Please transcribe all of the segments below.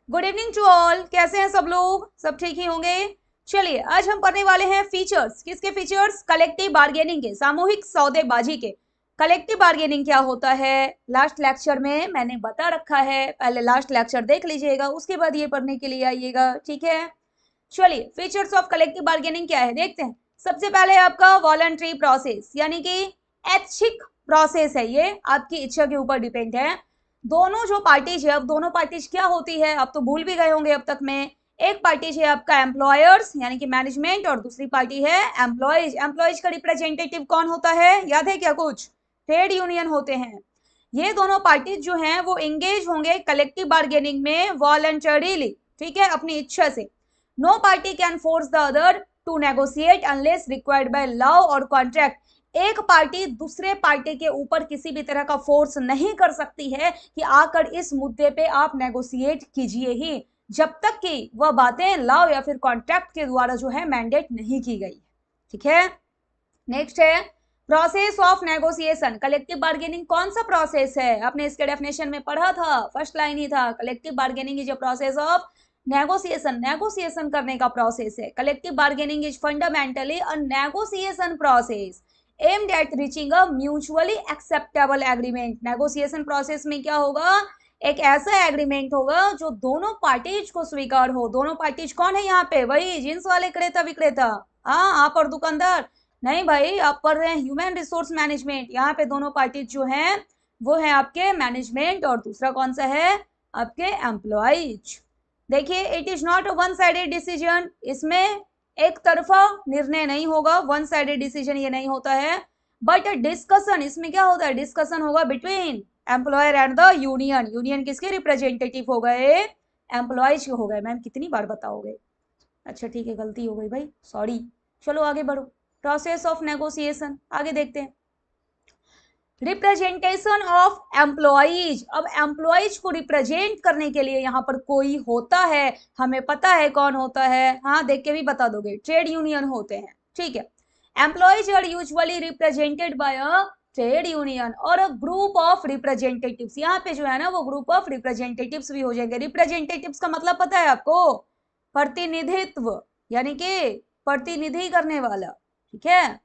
Good evening to all. कैसे हैं सब लोग? सब ठीक ही होंगे। चलिए आज हम पढ़ने वाले हैं फीचर्स। किसके फीचर्स? कलेक्टिव बार्गेनिंग के, सामूहिक सौदेबाजी के। कलेक्टिव बार्गेनिंग क्या होता है लास्ट लेक्चर में मैंने बता रखा है, पहले लास्ट लेक्चर देख लीजिएगा, उसके बाद ये पढ़ने के लिए आइएगा, ठीक है। चलिए फीचर्स ऑफ कलेक्टिव बार्गेनिंग क्या है देखते हैं। सबसे पहले आपका वॉलंटरी प्रोसेस, यानी कि ऐच्छिक प्रोसेस है, ये आपकी इच्छा के ऊपर डिपेंड है। दोनों जो पार्टीज है, अब दोनों पार्टीज क्या होती है अब तो भूल भी गए होंगे अब तक में। एक पार्टीज है आपका एम्प्लॉयर्स यानी कि मैनेजमेंट, और दूसरी पार्टी है एम्प्लॉयज। एम्प्लॉयज का रिप्रेजेंटेटिव कौन होता है, याद है क्या कुछ? ट्रेड यूनियन होते हैं। ये दोनों पार्टीज जो हैं वो एंगेज होंगे कलेक्टिव बार्गेनिंग में वॉलंटरीली, ठीक है, अपनी इच्छा से। No party can force the other to negotiate unless required by law or contract. एक पार्टी दूसरे पार्टी के ऊपर किसी भी तरह का फोर्स नहीं कर सकती है कि आकर इस मुद्दे पे आप नेगोशिएट कीजिए ही, जब तक कि वह बातें लॉ या फिर कॉन्ट्रैक्ट के द्वारा जो है मैंडेट नहीं की गई, ठीक है। नेक्स्ट है process of negotiation. Collective bargaining कौन सा प्रोसेस है? आपने इसके डेफिनेशन में पढ़ा था, फर्स्ट लाइन ही था, collective bargaining is a process of negotiation. Negotiation करने का प्रोसेस है। Collective bargaining is fundamentally a negotiation process aimed at reaching a mutually acceptable agreement. Negotiation process में क्या होगा? एक ऐसा एग्रीमेंट होगा जो दोनों पार्टीज को स्वीकार हो। दोनों पार्टीज कौन है यहाँ पे? वही जींस वाले क्रेता विक्रेता, हाँ, आप और दुकानदार नहीं भाई, आप पढ़ रहे हैं ह्यूमन रिसोर्स मैनेजमेंट। यहाँ पे दोनों पार्टीज जो हैं वो है आपके मैनेजमेंट, और दूसरा कौन सा है? आपके एम्प्लॉइज। देखिए it is not a one sided decision, इसमें एक तरफा निर्णय नहीं होगा, वन साइडेड डिसीजन ये नहीं होता है, बट डिस्कशन, इसमें क्या होता है? डिस्कशन होगा between employer and the union. Union किसके रिप्रेजेंटेटिव हो गए? एम्प्लॉयज हो गए। मैम कितनी बार बताओगे? अच्छा ठीक है, गलती हो गई भाई, सॉरी। चलो आगे बढ़ो। प्रोसेस ऑफ नेगोशिएशन आगे देखते हैं। Representation of employees. अब एम्प्लॉइज को रिप्रेजेंट करने के लिए यहाँ पर कोई होता है, हमें पता है कौन होता है, हाँ देख के भी बता दोगे, ट्रेड यूनियन होते हैं, ठीक है। Employees are usually represented by a trade union or a group of representatives. यहाँ पे जो है ना वो ग्रुप ऑफ रिप्रेजेंटेटिव्स भी हो जाएंगे। रिप्रेजेंटेटिव्स का मतलब पता है आपको? प्रतिनिधित्व, यानी कि प्रतिनिधि करने वाला, ठीक है।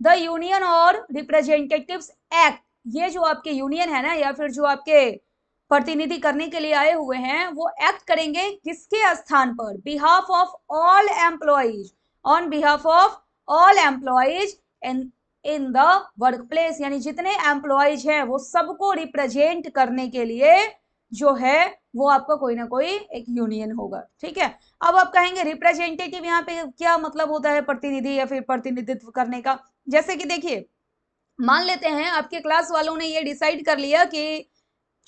द यूनियन और रिप्रेजेंटेटिव्स एक्ट, ये जो आपके यूनियन है ना या फिर जो आपके प्रतिनिधि करने के लिए आए हुए हैं वो एक्ट करेंगे किसके स्थान पर? Behalf of all employees, on behalf of all employees in in the work place, यानी जितने एम्प्लॉइज हैं वो सबको रिप्रेजेंट करने के लिए जो है वो आपका कोई ना कोई एक यूनियन होगा, ठीक है। अब आप कहेंगे रिप्रेजेंटेटिव यहाँ पे क्या मतलब होता है? प्रतिनिधि या फिर प्रतिनिधित्व करने का। जैसे कि देखिए, मान लेते हैं आपके क्लास वालों ने ये डिसाइड कर लिया कि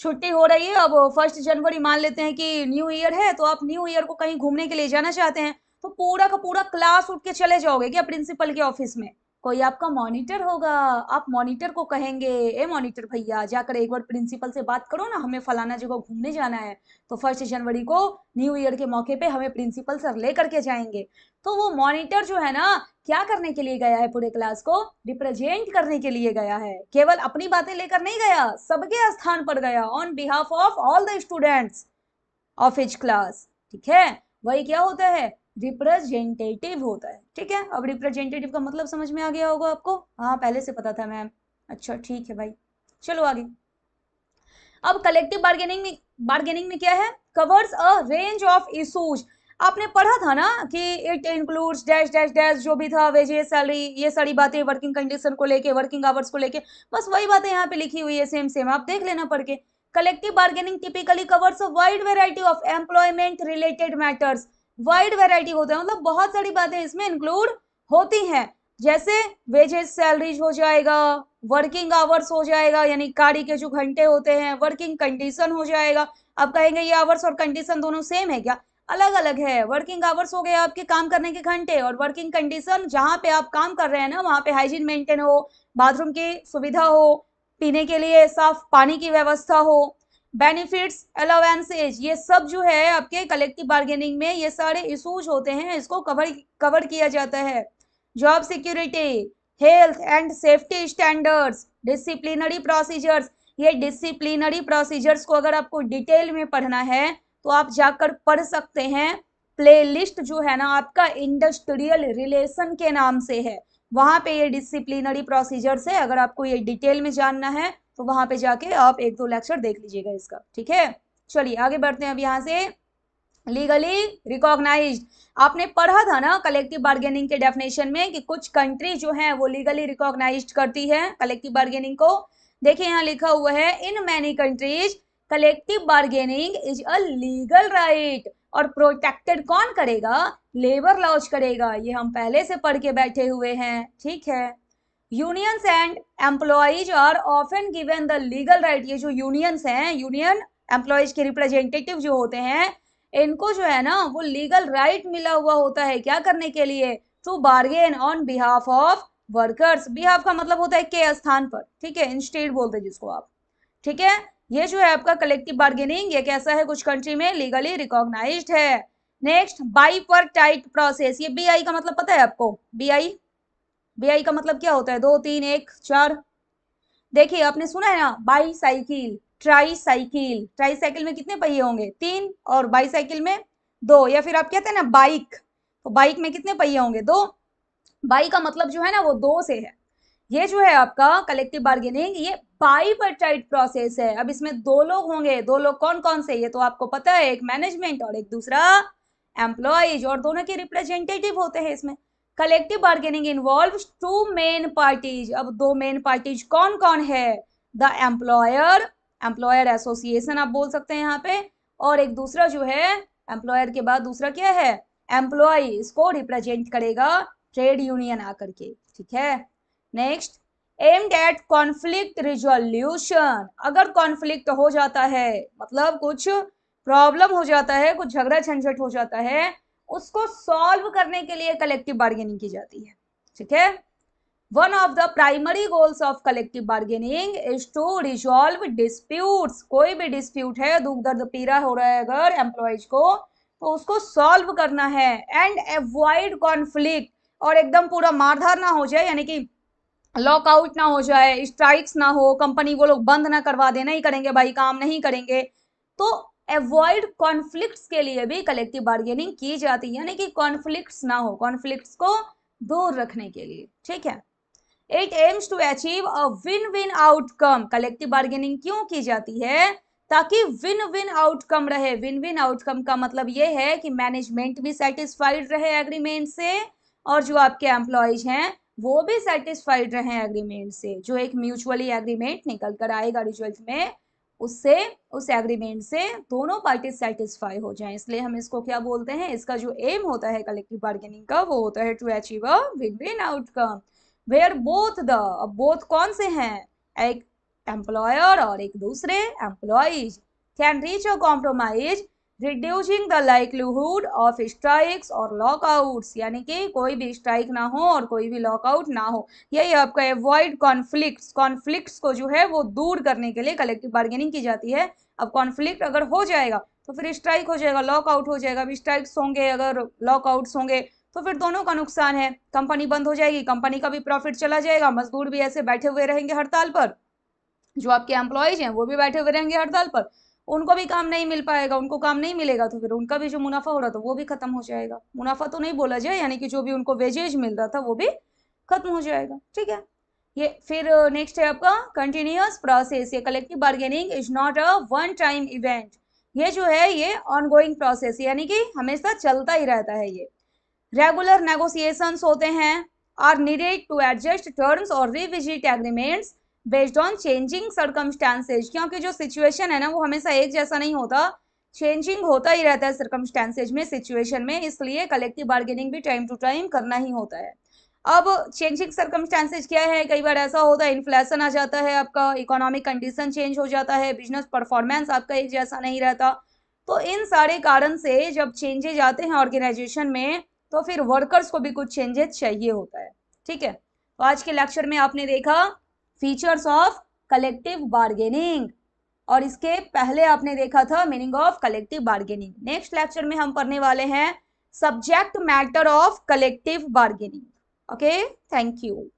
छुट्टी हो रही है, अब 1 जनवरी मान लेते हैं कि न्यू ईयर है, तो आप न्यू ईयर को कहीं घूमने के लिए जाना चाहते हैं, तो पूरा का पूरा क्लास उठ के चले जाओगे क्या प्रिंसिपल के ऑफिस में? कोई आपका मॉनिटर होगा, आप मॉनिटर को कहेंगे ए मॉनिटर भैया जाकर एक बार प्रिंसिपल से बात करो ना, हमें फलाना जगह घूमने जाना है, तो 1 जनवरी को न्यू ईयर के मौके पे हमें प्रिंसिपल सर लेकर के जाएंगे। तो वो मॉनिटर जो है ना क्या करने के लिए गया है? पूरे क्लास को रिप्रेजेंट करने के लिए गया है, केवल अपनी बातें लेकर नहीं गया, सबके स्थान पर गया, on behalf of all the students of his class, ठीक है। वही क्या होता है? रिप्रेजेंटेटिव होता है, ठीक है। अब रिप्रेजेंटेटिव का मतलब समझ में आ गया होगा आपको? हाँ पहले से पता था मैम। अच्छा ठीक है भाई, चलो आगे। अब कलेक्टिव बार्गेनिंग में क्या है? Covers a range of issues. आपने पढ़ा था ना कि it includes dash dash dash, जो भी था, वेजेस, सैलरी, ये सारी बातें वर्किंग कंडीशन को लेके, वर्किंग आवर्स को लेके, बस वही बातें यहाँ पे लिखी हुई है, सेम सेम, आप देख लेना पढ़ के। Collective bargaining typically covers a wide variety of employment related matters. Wide variety होता है मतलब बहुत सारी बातें इसमें इंक्लूड होती हैं, जैसे वेजेस, सैलरीज हो जाएगा, वर्किंग आवर्स हो जाएगा यानी कार्य के जो घंटे होते हैं, वर्किंग कंडीशन हो जाएगा। आप कहेंगे ये आवर्स और कंडीशन दोनों सेम है क्या? अलग अलग है। वर्किंग आवर्स हो गए आपके काम करने के घंटे, और वर्किंग कंडीशन जहां पे आप काम कर रहे हैं ना वहां पे हाइजीन मेंटेन हो, बाथरूम की सुविधा हो, पीने के लिए साफ पानी की व्यवस्था हो, बेनिफिट्स, अलाउंसेज, ये सब जो है आपके कलेक्टिव बार्गेनिंग में ये सारे इशूज होते हैं, इसको कवर किया जाता है। Job security, health and safety standards, disciplinary procedures. ये डिसिप्लिनरी प्रोसीजर्स को अगर आपको डिटेल में पढ़ना है तो आप जाकर पढ़ सकते हैं। प्लेलिस्ट जो है ना आपका इंडस्ट्रियल रिलेशन के नाम से है, वहां पे ये डिसिप्लिनरी प्रोसीजर्स है। अगर आपको ये डिटेल में जानना है तो वहां पे जाके आप 1-2 लेक्चर देख लीजिएगा इसका, ठीक है। चलिए आगे बढ़ते हैं अब यहाँ से। लीगली रिकॉग्नाइज्ड, आपने पढ़ा था ना कलेक्टिव बार्गेनिंग के डेफिनेशन में कि कुछ कंट्री जो है वो लीगली रिकॉग्नाइज्ड करती है कलेक्टिव बार्गेनिंग को। देखिए यहाँ लिखा हुआ है in many countries collective bargaining is a legal right, और प्रोटेक्टेड कौन करेगा? लेबर लॉज करेगा। ये हम पहले से पढ़ के बैठे हुए हैं, ठीक है। Unions and employees are often given the legal right, ये जो यूनियंस हैं, यूनियन एम्प्लॉइज के रिप्रेजेंटेटिव जो होते हैं, इनको जो है ना वो लीगल राइट मिला हुआ होता है क्या करने के लिए? To bargain on behalf of workers. Behalf का मतलब होता है के स्थान पर, ठीक है, इंस्टेड बोलते हैं जिसको आप, ठीक है। ये जो है आपका कलेक्टिव बार्गेनिंग, ये कैसा है? कुछ कंट्री में लीगली रिकॉग्नाइज्ड है। Next, bipartite process. ये बीआई का मतलब पता है आपको? बीआई का मतलब क्या होता है? 2, 3, 1, 4। देखिए आपने सुना है ना, बाईसाइकिल, ट्राईसाइकिल। ट्राईसाइकिल में कितने पहिए होंगे? 3, और बाईसाइकिल में 2। या फिर आप कहते हैं ना बाइक, तो बाइक में कितने पहिए होंगे? 2। बाई का मतलब जो है ना वो 2 से है। ये जो है आपका कलेक्टिव बार्गेनिंग, ये बाइपर्टाइट प्रोसेस है। अब इसमें 2 लोग होंगे। 2 लोग कौन कौन से? ये तो आपको पता है, एक मैनेजमेंट और एक दूसरा एम्प्लॉइज, और दोनों के रिप्रेजेंटेटिव होते हैं इसमें। Collective bargaining involves 2 main parties. अब 2 मेन पार्टीज कौन कौन है? द एम्प्लॉयर एसोसिएशन आप बोल सकते हैं यहाँ पे, और एक दूसरा जो है एम्प्लॉयर के बाद दूसरा क्या है? एम्प्लॉय। इसको रिप्रेजेंट करेगा ट्रेड यूनियन आकर के, ठीक है। Next, aimed at conflict resolution. अगर कॉन्फ्लिक्ट हो जाता है, मतलब कुछ प्रॉब्लम हो जाता है, कुछ झगड़ा झंझट हो जाता है, उसको सॉल्व करने के लिए कलेक्टिव बार्गेनिंग की जाती है, ठीक है। One of the primary goals of collective bargaining is to resolve disputes. कोई भी डिस्प्यूट है, दुख दर्द पीड़ा हो रहा है अगर एम्प्लॉयज को, तो उसको सॉल्व करना है। एंड अवॉइड कॉन्फ्लिक्ट, और एकदम पूरा मारधार ना हो जाए, यानी कि लॉकआउट ना हो जाए, स्ट्राइक्स ना हो, कंपनी वो लोग बंद ना करवा दे, नहीं करेंगे भाई काम नहीं करेंगे, तो अवॉइड कॉन्फ्लिक्ट्स के लिए भी कलेक्टिव बार्गेनिंग की जाती है, यानी कि कॉन्फ्लिक्ट्स ना हो, कॉन्फ्लिक्ट्स को दूर रखने के लिए, ठीक है। It aims to achieve a win win outcome. Collective bargaining क्यों की जाती है? ताकि विन विन आउटकम रहे। विन विन आउटकम का मतलब ये है कि मैनेजमेंट भी सेटिस्फाइड रहे एग्रीमेंट से, और जो आपके एम्प्लॉयज हैं वो भी सेटिस्फाइड रहे एग्रीमेंट से। जो एक म्यूचुअली एग्रीमेंट निकल कर आएगा रिजल्ट में, उससे, उस एग्रीमेंट से दोनों पार्टी सेटिस्फाई हो जाएं। इसलिए हम इसको क्या बोलते हैं? इसका जो एम होता है कलेक्टिव बार्गेनिंग का, वो होता है to achieve a win win outcome where both the, अब बोथ कौन से हैं? एक एम्प्लॉयर और एक दूसरे employees can reach a compromise reducing the likelihood of strikes और लॉकआउट्स, यानी कि कोई भी स्ट्राइक ना हो और कोई भी लॉकआउट ना हो। यही आपका अवॉइड कॉन्फ्लिक्ट्स, कॉन्फ्लिक्ट्स को जो है वो दूर करने के लिए कलेक्टिव बार्गेनिंग की जाती है। अब कॉन्फ्लिक्ट अगर हो जाएगा तो फिर स्ट्राइक हो जाएगा, लॉकआउट हो जाएगा। अब स्ट्राइक्स होंगे, अगर लॉकआउट्स होंगे, तो फिर दोनों का नुकसान है। कंपनी बंद हो जाएगी, कंपनी का भी प्रॉफिट चला जाएगा, मजदूर भी ऐसे बैठे हुए रहेंगे हड़ताल पर, जो आपके एम्प्लॉयज हैं वो भी बैठे हुए रहेंगे हड़ताल पर, उनको भी काम नहीं मिल पाएगा, उनको काम नहीं मिलेगा, तो फिर उनका भी जो मुनाफा हो रहा था वो भी खत्म हो जाएगा। मुनाफा तो नहीं बोला जाए, यानी कि जो भी उनको वेजेज मिल रहा था वो भी खत्म हो जाएगा, ठीक है। ये फिर नेक्स्ट है आपका कंटिन्यूअस प्रोसेस। ये collective bargaining is not a one time event. ये जो है ये ऑनगोइंग प्रोसेस, यानी कि हमेशा चलता ही रहता है। ये रेगुलर नेगोशिएशंस होते हैं, are needed to adjust terms और revisit agreements based on changing circumstances. क्योंकि जो सिचुएशन है ना वो हमेशा एक जैसा नहीं होता, चेंजिंग होता ही रहता है सर्कमस्टांसेज में, सिचुएशन में, इसलिए कलेक्टिव बार्गेनिंग भी टाइम टू टाइम करना ही होता है। अब चेंजिंग सर्कमस्टांसेज क्या है? कई बार ऐसा होता है इन्फ्लेशन आ जाता है, आपका इकोनॉमिक कंडीशन चेंज हो जाता है, बिजनेस परफॉर्मेंस आपका एक जैसा नहीं रहता, तो इन सारे कारण से जब चेंजेज आते हैं ऑर्गेनाइजेशन में, तो फिर वर्कर्स को भी कुछ चेंजेस चाहिए होता है, ठीक है। तो आज के लेक्चर में आपने देखा फीचर्स ऑफ कलेक्टिव बार्गेनिंग, और इसके पहले आपने देखा था meaning of collective bargaining. Next lecture में हम पढ़ने वाले हैं subject matter of collective bargaining. Okay, thank you.